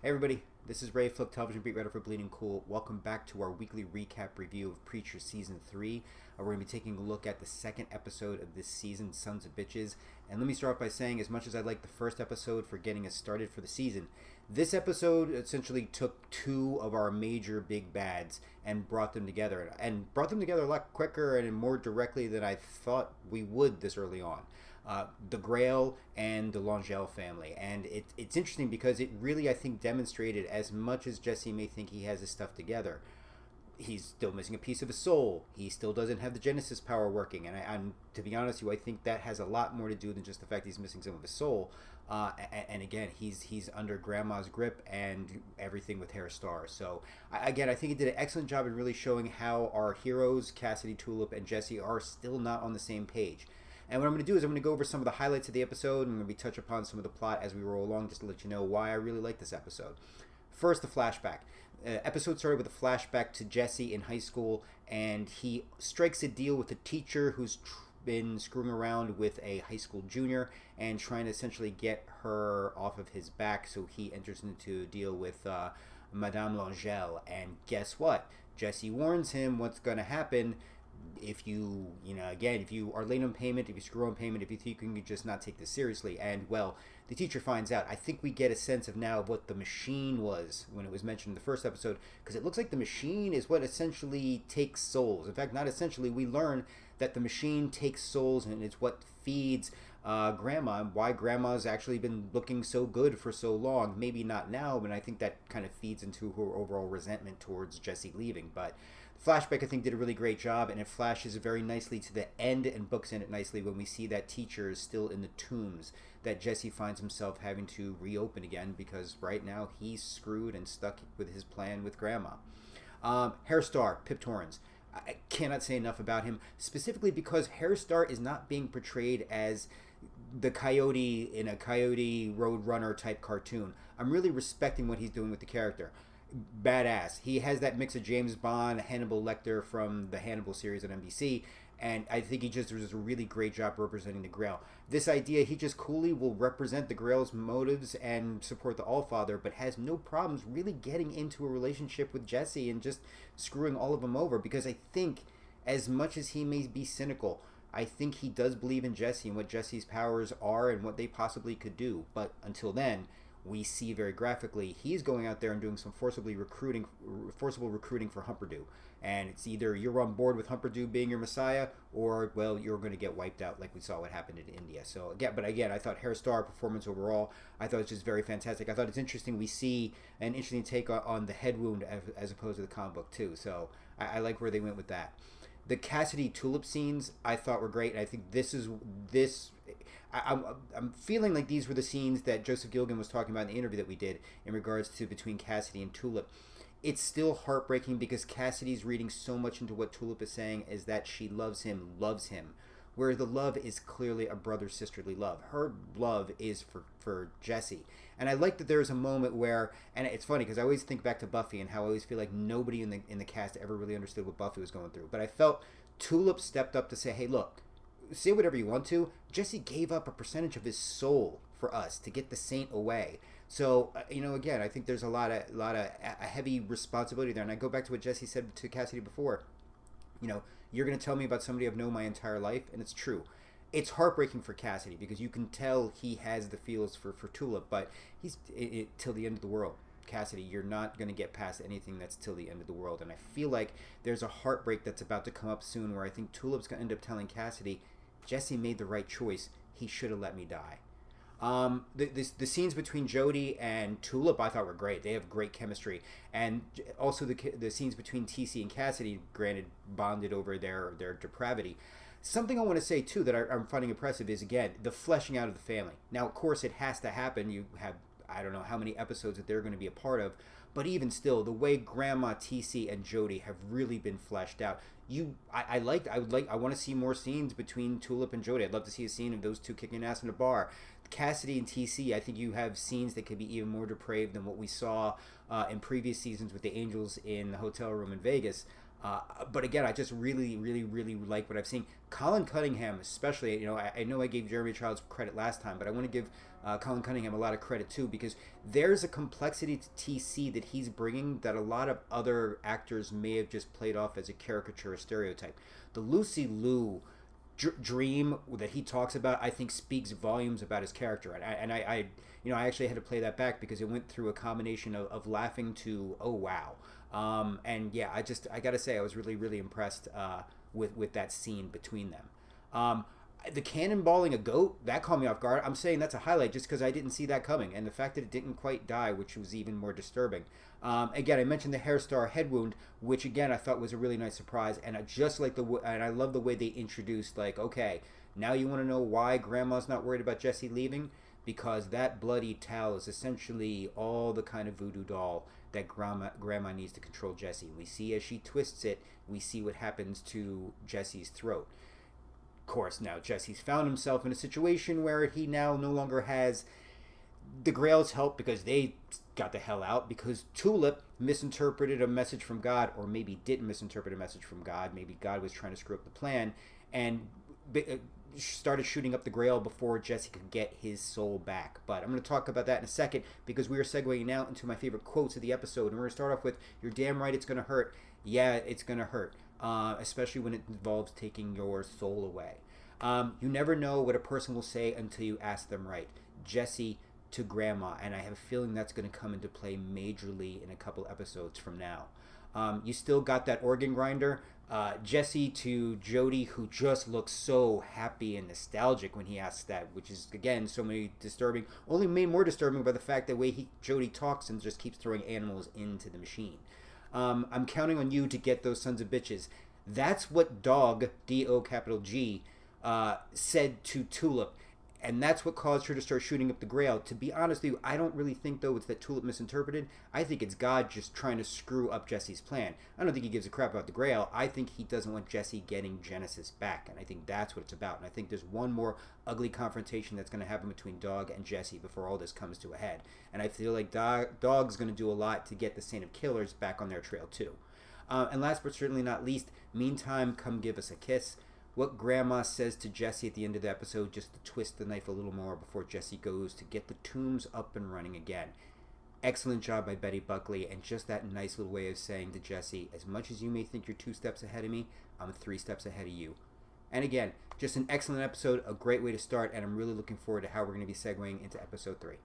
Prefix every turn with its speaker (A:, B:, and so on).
A: Hey everybody, this is Ray Flip, television beat writer for Bleeding Cool. Welcome back to our weekly recap review of Preacher Season 3. We're going to be taking a look at the second episode of this season, Sonsabitches. And let me start off by saying, as much as I like the first episode for getting us started for the season, this episode essentially took two of our major big bads and brought them together. And brought them together a lot quicker and more directly than I thought we would this early on. The Grail and the L'Angell family. And it's interesting because it really, I think, demonstrated, as much as Jesse may think he has his stuff together, he's still missing a piece of his soul. He still doesn't have the Genesis power working. And I'm to be honest with you, I think that has a lot more to do than just the fact he's missing some of his soul. And again, he's under Grandma's grip and everything with Hair Star. So I think he did an excellent job in really showing how our heroes, Cassidy, Tulip, and Jesse, are still not on the same page. And what I'm going to do is I'm going to go over some of the highlights of the episode, and I'm going to touch upon some of the plot as we roll along, just to let you know why I really like this episode. First, the flashback. Episode started with a flashback to Jesse in high school, and he strikes a deal with a teacher who's been screwing around with a high school junior and trying to essentially get her off of his back, so he enters into a deal with Madame L'Angell. And guess what? Jesse warns him what's going to happen if you are late on payment, if you screw on payment, if you think you can just not take this seriously. And, well, the teacher finds out. I think we get a sense of now of what the machine was when it was mentioned in the first episode, because it looks like the machine is what essentially takes souls. In fact, not essentially, we learn that the machine takes souls, and it's what feeds Grandma, why Grandma's actually been looking so good for so long. Maybe not now, but I think that kind of feeds into her overall resentment towards Jesse leaving. But Flashback, I think, did a really great job, and it flashes very nicely to the end and books in it nicely when we see that teacher is still in the tombs that Jesse finds himself having to reopen again, because right now he's screwed and stuck with his plan with Grandma. Hair Star, Pip Torrens. I cannot say enough about him, specifically because Hair Star is not being portrayed as the coyote in a Coyote Roadrunner type cartoon. I'm really respecting what he's doing with the character. Badass. He has that mix of James Bond, Hannibal Lecter from the Hannibal series on NBC, and I think he just does a really great job representing the Grail. This idea, he just coolly will represent the Grail's motives and support the Allfather, but has no problems really getting into a relationship with Jesse and just screwing all of them over, because I think, as much as he may be cynical, I think he does believe in Jesse and what Jesse's powers are and what they possibly could do. But until then, we see very graphically he's going out there and doing some forcible recruiting for Humperdoo. And it's either you're on board with Humperdoo being your messiah, or, well, you're going to get wiped out like we saw what happened in India. So again, I thought Hair Star performance overall, I thought it was just very fantastic. I thought it's interesting we see an interesting take on the head wound as opposed to the comic book too. So I like where they went with that. The Cassidy Tulip scenes I thought were great, and I think I'm feeling like these were the scenes that Joseph Gilgan was talking about in the interview that we did in regards to between Cassidy and Tulip. It's still heartbreaking because Cassidy's reading so much into what Tulip is saying is that she loves him, where the love is clearly a brother-sisterly love. Her love is for Jesse. And I like that there's a moment where, and it's funny because I always think back to Buffy and how I always feel like nobody in the cast ever really understood what Buffy was going through. But I felt Tulip stepped up to say, hey, look, say whatever you want to. Jesse gave up a percentage of his soul for us to get the saint away. So, again, I think there's a heavy responsibility there. And I go back to what Jesse said to Cassidy before. You're going to tell me about somebody I've known my entire life, and it's true. It's heartbreaking for Cassidy because you can tell he has the feels for Tulip, but he's till the end of the world. Cassidy, you're not going to get past anything that's till the end of the world. And I feel like there's a heartbreak that's about to come up soon where I think Tulip's going to end up telling Cassidy, Jesse made the right choice. He should have let me die. The scenes between Jody and Tulip I thought were great. They have great chemistry. And also the scenes between TC and Cassidy, granted, bonded over their depravity. Something I want to say, too, that I'm finding impressive is, again, the fleshing out of the family. Now, of course, it has to happen. You have, I don't know how many episodes that they're going to be a part of, but even still, the way Grandma, TC, and Jody have really been fleshed out. I want to see more scenes between Tulip and Jody. I'd love to see a scene of those two kicking ass in a bar. Cassidy and TC, I think you have scenes that could be even more depraved than what we saw in previous seasons with the Angels in the hotel room in Vegas. But again, I just really, really, really like what I've seen. Colin Cunningham, especially, I know I gave Jeremy Childs credit last time, but I want to give Colin Cunningham a lot of credit too, because there's a complexity to TC that he's bringing that a lot of other actors may have just played off as a caricature or stereotype. The Lucy Liu dream that he talks about, I think, speaks volumes about his character, and I actually had to play that back because it went through a combination of laughing to oh wow, and yeah, I gotta say I was really, really impressed with that scene between them. The cannonballing a goat, that caught me off guard. I'm saying that's a highlight just because I didn't see that coming, and the fact that it didn't quite die, which was even more disturbing. Again, I mentioned the hair star head wound, which again I thought was a really nice surprise, and I love the way they introduced, like, okay, now you want to know why Grandma's not worried about Jesse leaving, because that bloody towel is essentially all the kind of voodoo doll that Grandma needs to control Jesse. We see as she twists it, we see what happens to Jesse's throat. Of course, now Jesse's found himself in a situation where he now no longer has the Grail's help because they got the hell out, because Tulip misinterpreted a message from God, or maybe didn't misinterpret a message from God. Maybe God was trying to screw up the plan and started shooting up the Grail before Jesse could get his soul back. But I'm going to talk about that in a second, because we are segueing now into my favorite quotes of the episode. And we're going to start off with, "You're damn right it's going to hurt." Yeah, it's going to hurt, especially when it involves taking your soul away. You never know what a person will say until you ask them right. Jesse to Grandma, and I have a feeling that's going to come into play majorly in a couple episodes from now. You still got that organ grinder. Jesse to Jody, who just looks so happy and nostalgic when he asks that, which is, again, so many disturbing, only made more disturbing by the fact that the way Jody talks and just keeps throwing animals into the machine. I'm counting on you to get those sons of bitches. That's what Dog, D-O-G, said to Tulip, and that's what caused her to start shooting up the Grail. To be honest with you, I don't really think, though, it's that Tulip misinterpreted. I think it's God just trying to screw up Jesse's plan. I don't think he gives a crap about the Grail. I think he doesn't want Jesse getting Genesis back, and I think that's what it's about. And I think there's one more ugly confrontation that's going to happen between Dog and Jesse before all this comes to a head. And I feel like Dog's going to do a lot to get the Saint of Killers back on their trail, too. And last but certainly not least, meantime, come give us a kiss. What Grandma says to Jesse at the end of the episode, just to twist the knife a little more before Jesse goes to get the tombs up and running again. Excellent job by Betty Buckley, and just that nice little way of saying to Jesse, as much as you may think you're 2 steps ahead of me, I'm 3 steps ahead of you. And again, just an excellent episode, a great way to start, and I'm really looking forward to how we're going to be segueing into episode 3.